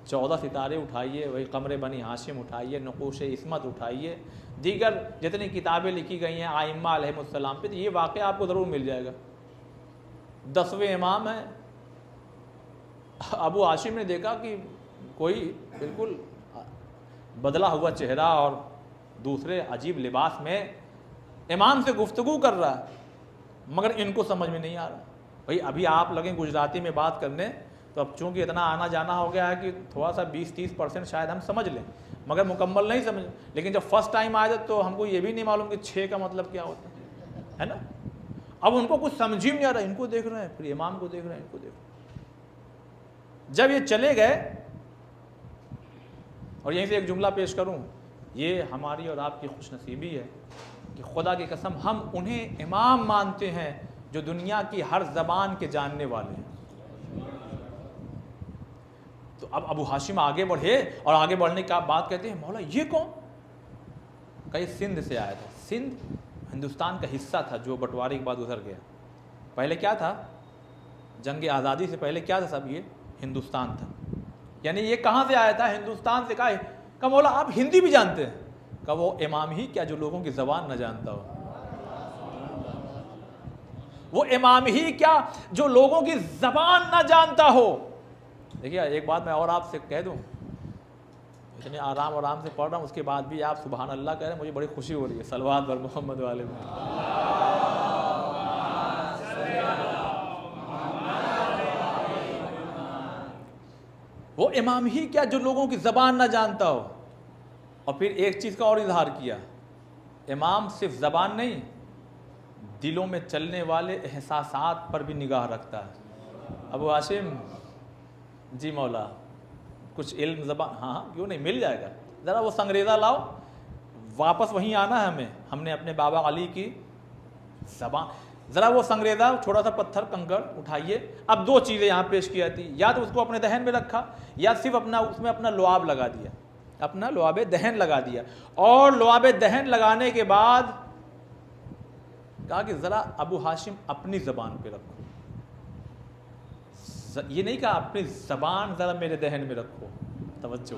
14 ستارے اٹھائیے، وہی قمر بنی ہاشم اٹھائیے، نقوش عصمت اٹھائیے، دیگر جتنی کتابیں لکھی گئی ہیں ائمہ علیہ السلام پہ، تو یہ واقعہ آپ کو ضرور مل جائے گا۔ 10ویں امام ہیں، ابو ہاشم نے دیکھا کہ کوئی بالکل بدلا ہوا چہرہ اور دوسرے عجیب لباس میں امام سے گفتگو کر رہا ہے، مگر ان کو سمجھ میں نہیں آ رہا۔ بھئی ابھی آپ لگیں گجراتی میں بات کرنے، تو اب چونکہ اتنا آنا جانا ہو گیا ہے کہ تھوڑا سا 20-30% شاید ہم سمجھ لیں، مگر مکمل نہیں سمجھ۔ لیکن جب فرسٹ ٹائم آیا تو ہم کو یہ بھی نہیں معلوم کہ 6 کا مطلب کیا ہوتا ہے نا۔ اب ان کو کچھ سمجھ ہی نہیں آ رہا، ان کو دیکھ رہے ہیں، پھر امام کو دیکھ رہے ہیں، ان کو دیکھ رہے ہیں۔ جب یہ چلے گئے، اور یہیں سے ایک جملہ پیش کروں، یہ ہماری اور آپ کی خوش نصیبی ہے کہ خدا کی قسم ہم انہیں امام مانتے ہیں جو دنیا کی ہر زبان کے جاننے والے ہیں۔ تو اب ابو ہاشم آگے بڑھے اور آگے بڑھنے کا بات کہتے ہیں مولا یہ کون؟ کہ یہ سندھ سے آیا تھا۔ سندھ ہندوستان کا حصہ تھا جو بٹوارے کے بعد ادھر گیا۔ پہلے کیا تھا؟ جنگ آزادی سے پہلے کیا تھا سب؟ یہ ہندوستان تھا۔ یعنی یہ کہاں سے آیا تھا؟ ہندوستان سے۔ کہا مولا آپ ہندی بھی جانتے ہیں؟ کہ وہ امام ہی کیا جو لوگوں کی زبان نہ جانتا ہو؟ وہ امام ہی کیا جو لوگوں کی زبان نہ جانتا ہو؟ دیکھیے ایک بات میں اور آپ سے کہہ دوں، اتنے آرام سے پڑھ رہا ہوں، اس کے بعد بھی آپ سبحان اللہ کہہ رہے ہیں، مجھے بڑی خوشی ہو رہی ہے۔ صلوات بر محمد والے میں وہ امام ہی کیا جو لوگوں کی زبان نہ جانتا ہو۔ اور پھر ایک چیز کا اور اظہار کیا، امام صرف زبان نہیں، دلوں میں چلنے والے احساسات پر بھی نگاہ رکھتا ہے۔ ابو ہاشم جی مولا کچھ علم زبان، ہاں کیوں نہیں، مل جائے گا، ذرا وہ سنگریزہ لاؤ، واپس وہیں آنا ہے ہم نے اپنے بابا علی کی زبان، ذرا وہ سنگریزہ چھوٹا سا پتھر کنکر اٹھائیے۔ اب دو چیزیں یہاں پیش کی جاتی، یا تو اس کو اپنے دہن میں رکھا، یا صرف اس میں اپنا لعاب لگا دیا، اپنا لعاب دہن لگا دیا، اور لعاب دہن لگانے کے بعد کہا کہ ذرا ابو ہاشم اپنی زبان پہ رکھو، یہ نہیں کہا اپنی زبان ذرا میرے دہن میں رکھو، توجہ،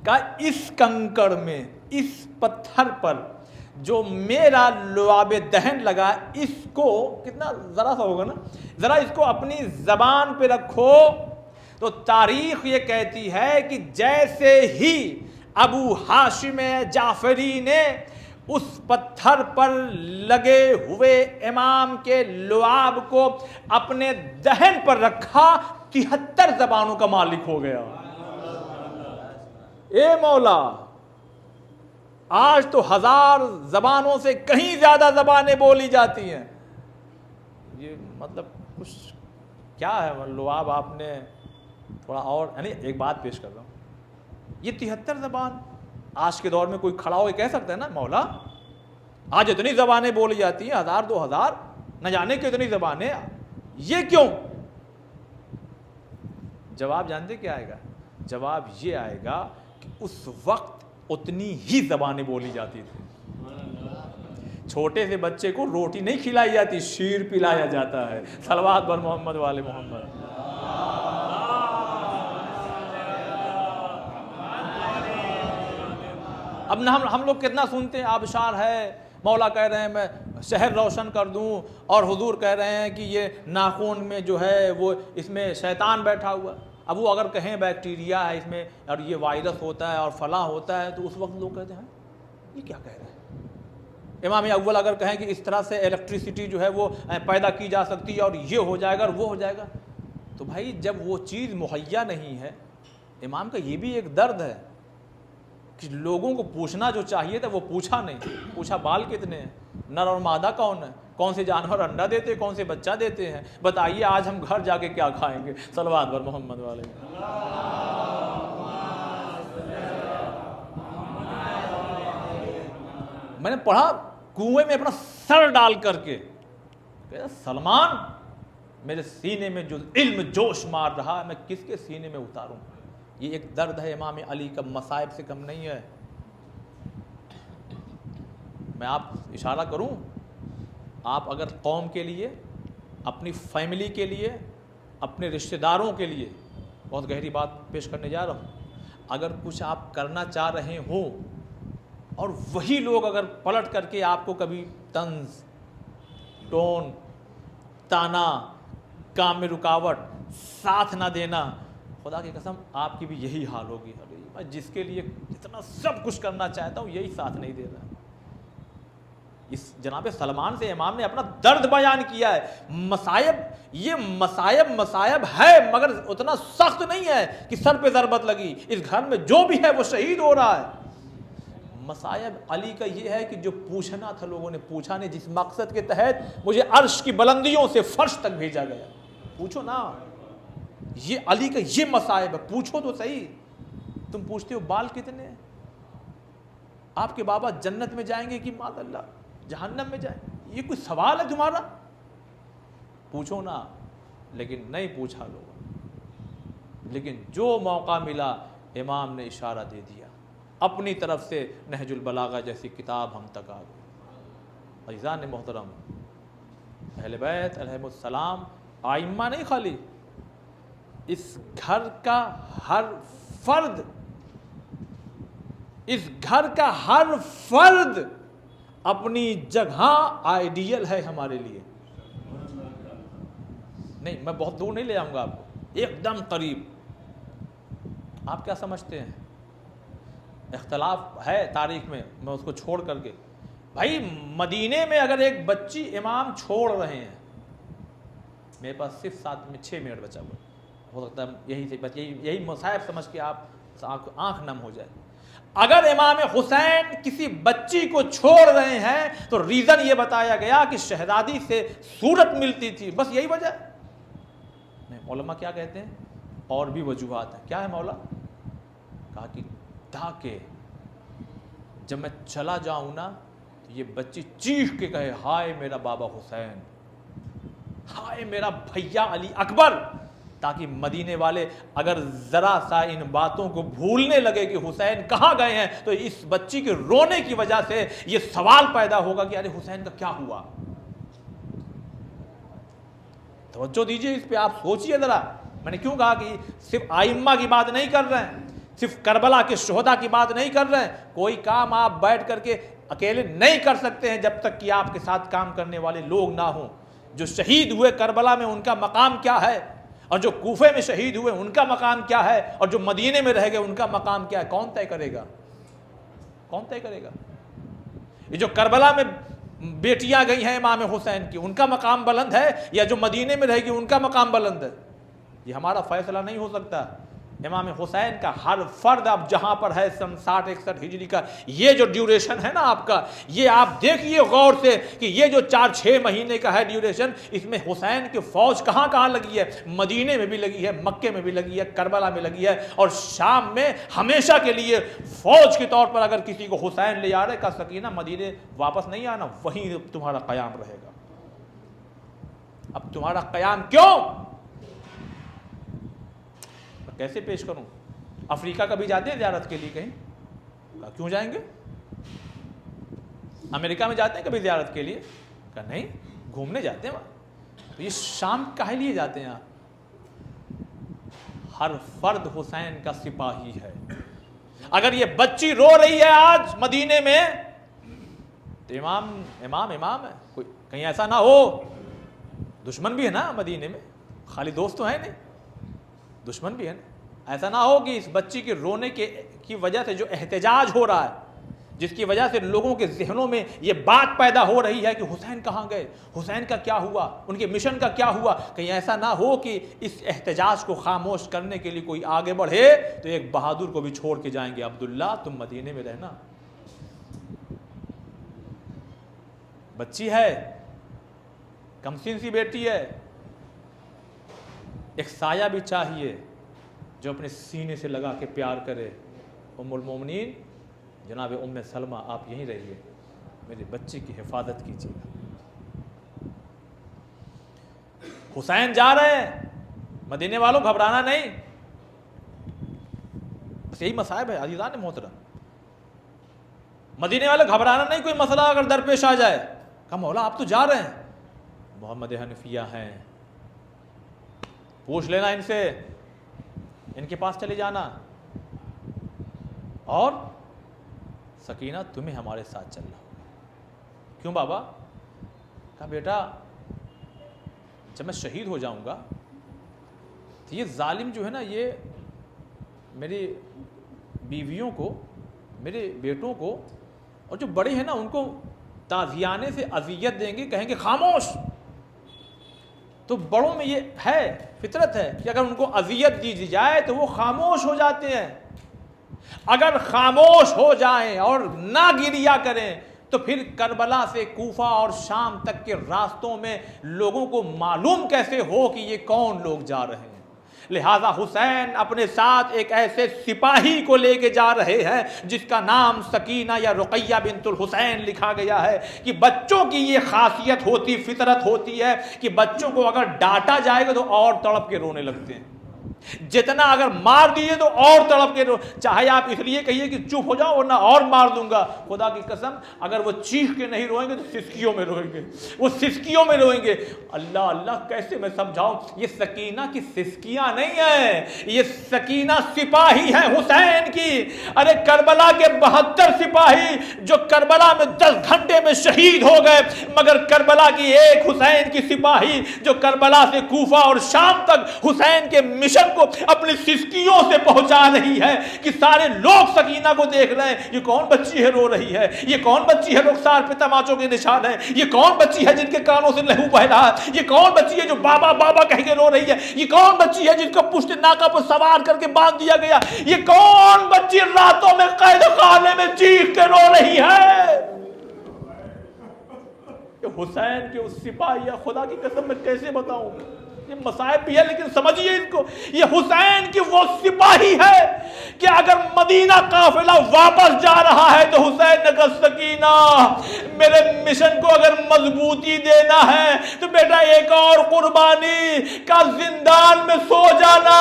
کہا اس کنکر میں، اس پتھر پر جو میرا لعاب دہن لگا، اس کو کتنا ذرا سا ہوگا نا، ذرا اس کو اپنی زبان پہ رکھو۔ تو تاریخ یہ کہتی ہے کہ جیسے ہی ابو ہاشم جعفری نے اس پتھر پر لگے ہوئے امام کے لعاب کو اپنے دہن پر رکھا، 73 زبانوں کا مالک ہو گیا۔ اے مولا، آج تو 1000 زبانوں سے کہیں زیادہ زبانیں بولی جاتی ہیں، یہ مطلب کچھ کیا ہے لعاب آپ نے تھوڑا اور، یعنی ایک بات پیش کر رہا ہوں، یہ 73 زبان آج کے دور میں کوئی کھڑا ہو کے کہہ سکتا ہے نا مولا آج اتنی زبانیں بولی جاتی ہیں، 1000 2000 نہ جانے کتنی زبانیں، یہ کیوں؟ جواب جانتے کیا آئے گا؟ جواب یہ آئے گا کہ اس وقت اتنی ہی زبانیں بولی جاتی تھی۔ چھوٹے سے بچے کو روٹی نہیں کھلائی جاتی، شیر پلایا جاتا ہے۔ صلوات بر محمد والے محمد۔ اب نہ ہم لوگ کتنا سنتے ہیں، آبشار ہے، مولا کہہ رہے ہیں میں شہر روشن کر دوں، اور حضور کہہ رہے ہیں کہ یہ ناخن میں جو ہے وہ اس میں شیطان بیٹھا ہوا۔ اب وہ اگر کہیں بیکٹیریا ہے اس میں اور یہ وائرس ہوتا ہے اور فلاں ہوتا ہے، تو اس وقت لوگ کہتے ہیں یہ کیا کہہ رہے ہیں۔ امام اول اگر کہیں کہ اس طرح سے الیکٹریسٹی جو ہے وہ پیدا کی جا سکتی ہے اور یہ ہو جائے گا اور وہ ہو جائے گا، تو بھائی جب وہ چیز مہیا نہیں ہے، امام کا یہ بھی ایک درد ہے کہ لوگوں کو پوچھنا جو چاہیے تھا وہ پوچھا نہیں، پوچھا بال کتنے ہیں، نر اور مادہ کون ہے، کون سے جانور انڈا دیتے ہیں، کون سے بچہ دیتے ہیں، بتائیے آج ہم گھر جا کے کیا کھائیں گے۔ صلوات بر محمد والے۔ میں نے پڑھا کنویں میں اپنا سر ڈال کر کے، سلمان میرے سینے میں جو علم جوش مار رہا ہے میں کس کے سینے میں اتاروں؟ یہ ایک درد ہے امام علی کا، مصائب سے کم نہیں ہے۔ میں آپ اشارہ کروں، آپ اگر قوم کے لیے، اپنی فیملی کے لیے، اپنے رشتہ داروں کے لیے، بہت گہری بات پیش کرنے جا رہا ہوں، اگر کچھ آپ کرنا چاہ رہے ہوں اور وہی لوگ اگر پلٹ کر کے آپ کو کبھی طنز، ٹون، تانا، کام میں رکاوٹ، ساتھ نہ دینا، خدا کی قسم آپ کی بھی یہی حال ہوگی، میں جس کے لیے اتنا سب کچھ کرنا چاہتا ہوں یہی ساتھ نہیں دے رہا۔ اس جناب سلمان سے امام نے اپنا درد بیان کیا ہے۔ مصائب، یہ مصائب ہے مگر اتنا سخت نہیں ہے کہ سر پہ ضربت لگی، اس گھر میں جو بھی ہے وہ شہید ہو رہا ہے۔ مصائب علی کا یہ ہے کہ جو پوچھنا تھا لوگوں نے پوچھا نہیں، جس مقصد کے تحت مجھے عرش کی بلندیوں سے فرش تک بھیجا گیا، پوچھو نا، یہ علی کا یہ مصائب ہے، پوچھو تو صحیح۔ تم پوچھتے ہو بال کتنے ہیں، آپ کے بابا جنت میں جائیں گے کہ معاذ اللہ جہنم میں جائیں؟ یہ کوئی سوال ہے تمہارا؟ پوچھو نا، لیکن نہیں پوچھا لوگوں. لیکن جو موقع ملا امام نے اشارہ دے دیا، اپنی طرف سے نہج البلاغہ جیسی کتاب ہم تک آ گئی. عزیزان محترم، اہل بیت علیہم السلام آئمہ نہیں خالی، اس گھر کا ہر فرد، اس گھر کا ہر فرد اپنی جگہ آئیڈیل ہے ہمارے لیے. نہیں، میں بہت دور نہیں لے جاؤں گا آپ کو، ایک دم قریب. آپ کیا سمجھتے ہیں؟ اختلاف ہے تاریخ میں اس کو چھوڑ کر کے. بھائی مدینے میں اگر ایک بچی امام چھوڑ رہے ہیں، میرے پاس صرف 6 منٹ بچا ہوا، ہو سکتا ہے یہی مصائب سمجھ کے آپ آنکھ نم ہو جائے. اگر امام حسین کسی بچی کو چھوڑ رہے ہیں تو ریزن یہ بتایا گیا کہ شہزادی سے صورت ملتی تھی، بس یہی وجہ. علماء کیا کہتے ہیں؟ اور بھی وجوہات ہیں. کیا ہے مولا؟ کہا کہ تاکہ جب میں چلا جاؤں نا تو یہ بچی چیخ کے کہے ہائے میرا بابا حسین، ہائے میرا بھیا علی اکبر، تاکہ مدینے والے اگر ذرا سا ان باتوں کو بھولنے لگے کہ حسین کہاں گئے ہیں تو اس بچی کے رونے کی وجہ سے یہ سوال پیدا ہوگا کہ ارے حسین کا کیا ہوا. توجہ دیجئے اس پہ، آپ سوچئے ذرا. میں نے کیوں کہا کہ صرف آئمہ کی بات نہیں کر رہے ہیں، صرف کربلا کے شہداء کی بات نہیں کر رہے ہیں. کوئی کام آپ بیٹھ کر کے اکیلے نہیں کر سکتے ہیں جب تک کہ آپ کے ساتھ کام کرنے والے لوگ نہ ہوں. جو شہید ہوئے کربلا میں ان کا مقام کیا ہے، اور جو کوفے میں شہید ہوئے ان کا مقام کیا ہے، اور جو مدینے میں رہ گئے ان کا مقام کیا ہے، کون طے کرے گا؟ کون طے کرے گا؟ یہ جو کربلا میں بیٹیاں گئی ہیں امام حسین کی، ان کا مقام بلند ہے، یا جو مدینے میں رہے گی ان کا مقام بلند ہے؟ یہ ہمارا فیصلہ نہیں ہو سکتا. امام حسین کا ہر فرد اب جہاں پر ہے سن 60-61 ہجری کا یہ جو ڈیوریشن ہے نا آپ کا، یہ آپ دیکھیے غور سے کہ یہ جو 4-6 مہینے کا ہے ڈیوریشن، اس میں حسین کی فوج کہاں کہاں لگی ہے. مدینے میں بھی لگی ہے، مکے میں بھی لگی ہے، کربلا میں لگی ہے، اور شام میں ہمیشہ کے لیے فوج کے طور پر اگر کسی کو حسین لے آ رہے کا سکینہ مدینے واپس نہیں آنا، وہیں تمہارا قیام رہے گا. اب تمہارا قیام کیوں؟ کیسے پیش کروں؟ افریقہ کبھی جاتے ہیں زیارت کے لیے کہیں؟ کیوں جائیں گے؟ امریکہ میں جاتے ہیں کبھی زیارت کے لیے؟ کہا نہیں، گھومنے جاتے ہیں وہاں. تو یہ شام کاہے لیے جاتے ہیں آپ؟ ہر فرد حسین کا سپاہی ہے. اگر یہ بچی رو رہی ہے آج مدینے میں تو امام ہے. کوئی کہیں ایسا نہ ہو، دشمن بھی ہے نا مدینے میں، خالی دوست تو ہے نہیں، دشمن بھی ہے نا. ایسا نہ ہو کہ اس بچی کے رونے کی وجہ سے جو احتجاج ہو رہا ہے، جس کی وجہ سے لوگوں کے ذہنوں میں یہ بات پیدا ہو رہی ہے کہ حسین کہاں گئے، حسین کا کیا ہوا، ان کے مشن کا کیا ہوا، کہیں ایسا نہ ہو کہ اس احتجاج کو خاموش کرنے کے لیے کوئی آگے بڑھے تو ایک بہادر کو بھی چھوڑ کے جائیں گے. عبداللہ تم مدینے میں رہنا. بچی ہے، کم سن سی بیٹی ہے، ایک سایہ بھی چاہیے جو اپنے سینے سے لگا کے پیار کرے. ام المومنین جناب ام سلمہ، آپ یہیں رہیے، میری بچی کی حفاظت کیجیے. حسین جا رہے ہیں، مدینے والوں گھبرانا نہیں. بس یہی مصائب ہے عزیزان محترم. مدینے والے گھبرانا نہیں، کوئی مسئلہ اگر درپیش آ جائے. کہا مولا آپ تو جا رہے ہیں، محمد حنفیہ ہیں، پوچھ لینا ان سے، ان کے پاس چلے جانا. اور سکینہ تمہیں ہمارے ساتھ چلنا ہوگا. کیوں بابا؟ کہا بیٹا جب میں شہید ہو جاؤں گا تو یہ ظالم جو ہے نا، یہ میری بیویوں کو، میرے بیٹوں کو، اور جو بڑے ہیں نا ان کو تازیانے سے اذیت دیں گے، کہیں گے خاموش. تو بڑوں میں یہ ہے، فطرت ہے کہ اگر ان کو اذیت دی جائے تو وہ خاموش ہو جاتے ہیں. اگر خاموش ہو جائیں اور نہ گریہ کریں تو پھر کربلا سے کوفہ اور شام تک کے راستوں میں لوگوں کو معلوم کیسے ہو کہ یہ کون لوگ جا رہے ہیں. لہٰذا حسین اپنے ساتھ ایک ایسے سپاہی کو لے کے جا رہے ہیں جس کا نام سکینہ یا رقیہ بنت الحسین لکھا گیا ہے کہ بچوں کی یہ خاصیت ہوتی، فطرت ہوتی ہے کہ بچوں کو اگر ڈانٹا جائے گا تو اور تڑپ کے رونے لگتے ہیں، جتنا اگر مار دیے تو اور تڑپ کے چاہے آپ اس لیے کہیے کہ چپ ہو جاؤ ورنہ اور مار دوں گا، خدا کی قسم اگر وہ چیخ کے نہیں روئیں گے تو سسکیوں میں روئیں گے، وہ سسکیوں میں روئیں گے۔ اللہ اللہ کیسے میں سمجھاؤں، یہ سکینہ کی سسکیاں نہیں ہیں، یہ سکینہ سپاہی ہیں حسین کی۔ ارے کربلا کے 72 سپاہی جو کربلا میں 10 گھنٹے میں شہید ہو گئے، مگر کربلا کی ایک حسین کی سپاہی جو کربلا سے کوفہ اور شام تک حسین کے مشن کو اپنی سسکیوں سے پہنچا رہی ہے کہ سارے لوگ سکینہ کو دیکھ رہے ہیں، یہ کون بچی ہے رو رہی ہے، یہ کون بچی ہے رخسار پہ تماچوں کے نشان ہے، یہ کون بچی ہے جن کے کانوں سے لہو بہ رہا ہے، یہ کون بچی ہے جو بابا بابا کہہ کے رو رہی ہے، یہ کون بچی ہے جن کو پشت ناکہ پر سوار کر کے باندھ دیا گیا، یہ کون بچی راتوں میں قید خانے میں چیخ کے رو رہی ہے۔ یہ حسین کے اس سپاہی، یا خدا کی قسم میں کیسے بتاؤں، یہ مصائب بھی ہے لیکن سمجھیے ان کو، یہ حسین کی وہ سپاہی ہے کہ اگر مدینہ قافلہ واپس جا رہا ہے تو حسین نے کہا سکینہ میرے مشن کو اگر مضبوطی دینا ہے تو بیٹا ایک اور قربانی کا زندان میں سو جانا،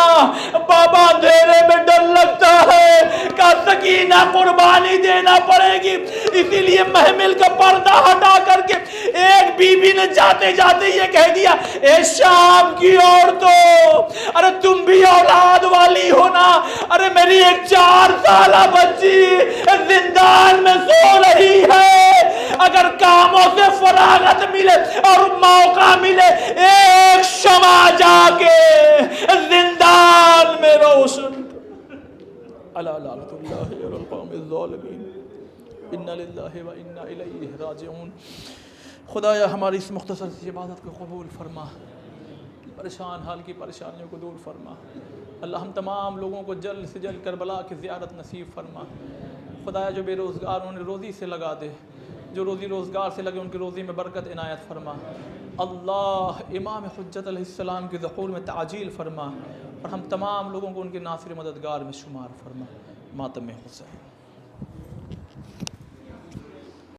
بابا اندھیرے میں ڈر لگتا ہے، کا سکینہ قربانی دینا پڑے گی، اسی لیے محمل کا پردہ ہٹا کر کے ایک بی بی نے جاتے جاتے یہ کہہ دیا، اے شام کی عورتوں، ارے تم بھی اولاد والی ہو نا، ارے میری ایک 4 سالہ بچی زندان میں سو رہی ہے، اگر کاموں سے فراغت ملے اور موقع ملے ایک شمع جا کے زندان میں روشن الا لعنت اللہ علی القوم الظالمین، انا للہ و انا الیہ راجعون۔ خدایا ہماری اس مختصر سی عبادت کو قبول فرما، پریشان حال کی پریشانیوں کو دور فرما، اللہ ہم تمام لوگوں کو جلد سے جلد کربلا کی زیارت نصیب فرما۔ خدایا جو بے روزگار انہیں روزی سے لگا دے، جو روزی روزگار سے لگے ان کی روزی میں برکت عنایت فرما۔ اللہ امام حجت علیہ السلام کے ظہور میں تعجیل فرما، اور ہم تمام لوگوں کو ان کے ناصر مددگار میں شمار فرما۔ ماتم حسین۔